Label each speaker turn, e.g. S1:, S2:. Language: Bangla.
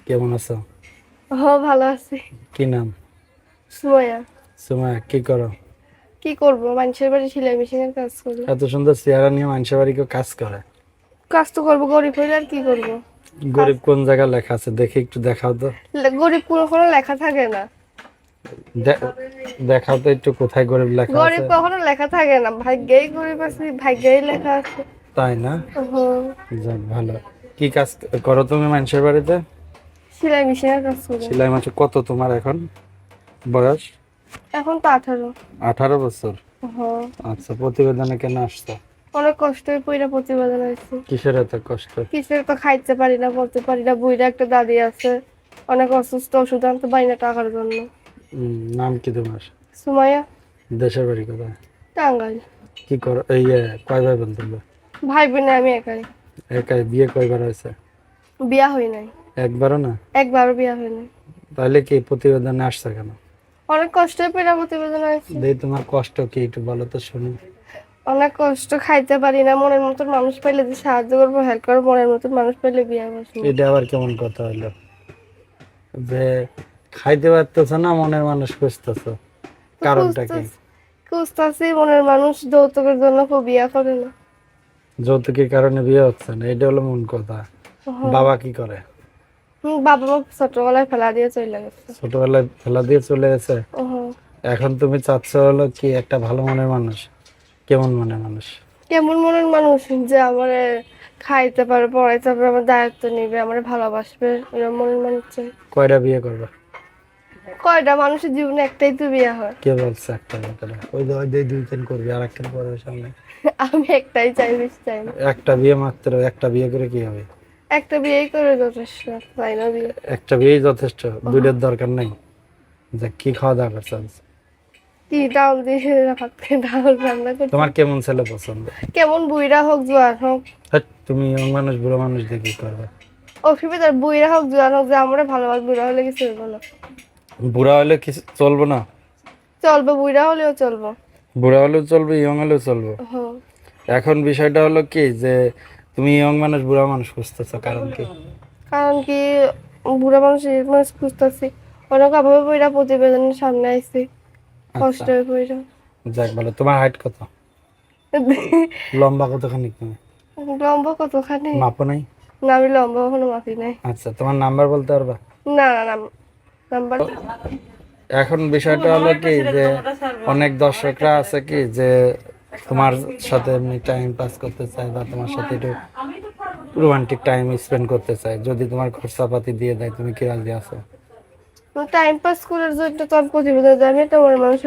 S1: কেমন আছো?
S2: ভালো আছি।
S1: কি নাম?
S2: সুমাইয়া।
S1: সুমাইয়া, কি করো?
S2: কি করব, মানুষের বাড়ি সেলাই মেশিনের কাজ করি।
S1: এত সুন্দর চেহারা নিয়ে মানুষের বাড়ি কেউ কাজ করে?
S2: কাজ তো করবো, গরিব হইলে আর কি করব।
S1: গরিব কোন জায়গায় লেখা আছে দেখি, একটু দেখাও তো।
S2: গরিব কোনো লেখা থাকে না।
S1: দে- দেখাও তো একটু, কোথায় গরিব লেখা
S2: গরিব
S1: আছে?
S2: কখনো লেখা থাকে না, ভাগ্যেই গরিব আছে, ভাগ্যেই লেখা আছে।
S1: তাই না?
S2: হুম।
S1: যাক ভালো। কি কাজ করো তুমি মানুষের বাড়িতে?
S2: সেলাই মেশিনের কাজ করি।
S1: সেলাই মাসে কত তোমার এখন বয়স?
S2: এখন তো 18।
S1: 18 বছর।
S2: হ্যাঁ।
S1: আচ্ছা, প্রতিবেদনে কেন আসছো?
S2: অনেক কষ্টে পইরা প্রতিবেদন হয়েছে।
S1: কিসের এত কষ্ট?
S2: কিসের তো খাইতে পারি না, বলতে পারি না, বুইড়া একটা দাদি আছে, অনেক অসুস্থ, ওষুধ আনতে পারি না টাকার জন্য।
S1: নাম কি তোমার?
S2: সুমাইয়া।
S1: দেশের বাড়ি কোথায়?
S2: টাঙ্গাইল।
S1: কি করো কয় ভাই বোন তোমরা?
S2: ভাই বোনে আমি একাই।
S1: একাই? বিয়ে কয়বার হয়েছে?
S2: বিয়া হই নাই।
S1: একবারও না?
S2: একবারও বিয়া হয় নাই।
S1: তাহলে কি প্রতিবেদনে আসছে কেন?
S2: অনেক কষ্টে পেরা প্রতিবেদন হয়েছে।
S1: দেই, তোমার কষ্ট কি একটু বলো তো শুনি।
S2: অনেক কষ্ট, খাইতে পারি না, মনের মতন মানুষ পাইলে যে সাহায্য করবো, হেল্প করবো, মনের মতন মানুষ পাইলে বিয়া বসবো।
S1: এটা আবার কেমন কথা হলো যে খাইতে পারতেছ না, মনের মানুষ খুঁজতেছ? কারণটা কি?
S2: খুঁজতাছি মনের মানুষ, যৌতুকের জন্য কেউ বিয়া করে না।
S1: যৌতুকের কারণে বিয়ে হচ্ছে না, এটা হলো মূল কথা। বাবা কি করে?
S2: বাবা মা ছোটবেলায় ফেলা দিয়ে চলে গেছে।
S1: ছোটবেলায় ফেলা দিয়ে চলে গেছে।
S2: হুম।
S1: এখন তুমি চাচ্ছ হলো কি একটা ভালো মনের মানুষ? কেমন মনের মানুষ?
S2: কেমন মনের মানুষ যে আমার খাইতে পারে, পড়াইতে পারে, আমার দায়িত্ব নিবে, আমার ভালোবাসবে, এরকম মনের মানুষ চাই।
S1: কয়টা বিয়ে করবে?
S2: কয়টা মানুষের জীবনে একটাই তো বিয়ে হয়।
S1: কে বলছে একটা বিয়ে করে? ওই দুই তিন করবি, আর একটা করবে সামনে।
S2: আমি একটাই চাই, বেশি চাই না।
S1: একটা বিয়ে মাত্র, একটা বিয়ে করে কি হবে?
S2: একটা বিয়েই করে যথেষ্ট, তাই না? বিয়ে
S1: একটা বিয়েই যথেষ্ট, দুইটার দরকার নাই। যে কি খাওয়া দাওয়া করছো আজ?
S2: কি ডাউল দিয়ে রাখতে, ডাউল রান্না করতে।
S1: তোমার কেমন ছেলে পছন্দ?
S2: কেমন বুইড়া হোক জোয়ান হোক।
S1: হ্যাট, তুমি ইয়ং মানুষ বুড়ো মানুষ দিয়ে কি করবে?
S2: অসুবিধার, বুইড়া হোক জোয়ান হোক, যে আমরা ভালোবাস, বুইড়া হলে কিছু হইব না।
S1: বুড়া হলে কি চলবো না?
S2: চলবে, বুইড়া হলেও চলবো।
S1: বুড়া হলেও চলবে, ইয়ং হলেও চলবে।
S2: হুম।
S1: এখন বিষয়টা হলো কি যে তুমি ইয়ং মানুষ বুড়া মানুষ খুঁজতেছো, কারণ কি?
S2: কারণ কি, বুড়া মানুষ মানুষ খুঁজতেছি, অনেক অভাবে বুইড়া প্রতিবেদনের সামনে আইছি, কষ্ট
S1: আচ্ছা,
S2: হয়ে বুইড়া।
S1: যাক ভালো। তোমার হাইট কত? লম্বা কতখানি তুমি?
S2: লম্বা কতখানি?
S1: মাপো নাই?
S2: না, আমি লম্বা কখনো মাপি নাই।
S1: আচ্ছা, তোমার নাম্বার বলতে পারবা?
S2: না না না, নাম্বার।
S1: এখন বিষয়টা হলো কি যে অনেক দর্শকরা আছে কি যে তোমার সাথে এমনি টাইম পাস করতে চায় বা তোমার সাথে একটু রোমান্টিক টাইম স্পেন্ড করতে চায়, যদি তোমার খরচাপাতি দিয়ে দেয় তুমি কি রাজি আছো?
S2: টাইম পাস করার জন্য তো আমি প্রতিবেদন জানি, তো আমার মানুষ